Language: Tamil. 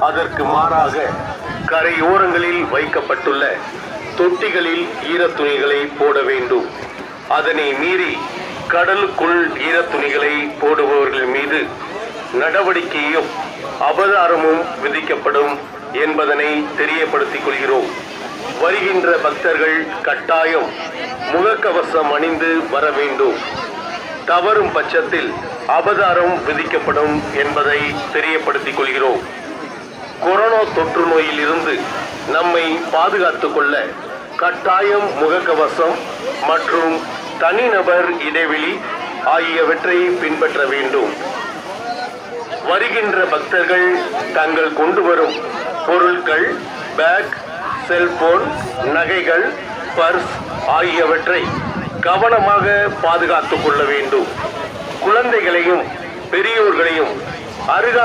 அதற்கு மாறாக கரையோரங்களில் வைக்கப்பட்டுள்ள தொட்டிகளில் ஈரத்துணிகளை போட வேண்டும். அதனை மீறி கடலுக்குள் ஈரத்துணிகளை போடுபவர்கள் மீது நடவடிக்கையும் அபராதமும் விதிக்கப்படும் என்பதனை தெரியப்படுத்திக் கொள்கிறோம். வருகின்ற பக்தர்கள் கட்டாயம் முகக்கவசம் அணிந்து வர வேண்டும். தவறும் பட்சத்தில் அபராதம் விதிக்கப்படும் என்பதை தெரியப்படுத்திக் கொள்கிறோம். கொரோனா தொற்று நோயில் இருந்து நம்மை பாதுகாத்துக் கொள்ள கட்டாயம் முகக்கவசம் மற்றும் தனிநபர் இடைவெளி ஆகியவற்றை பின்பற்ற வேண்டும். வருகின்ற பக்தர்கள் தங்கள் கொண்டு வரும் பொருட்கள், பேக், செல்போன், நகைகள், பர்ஸ் ஆகியவற்றை கவனமாக பாதுகாத்துக் கொள்ள வேண்டும். குழந்தைகளையும் பெரியோர்களையும் அருகா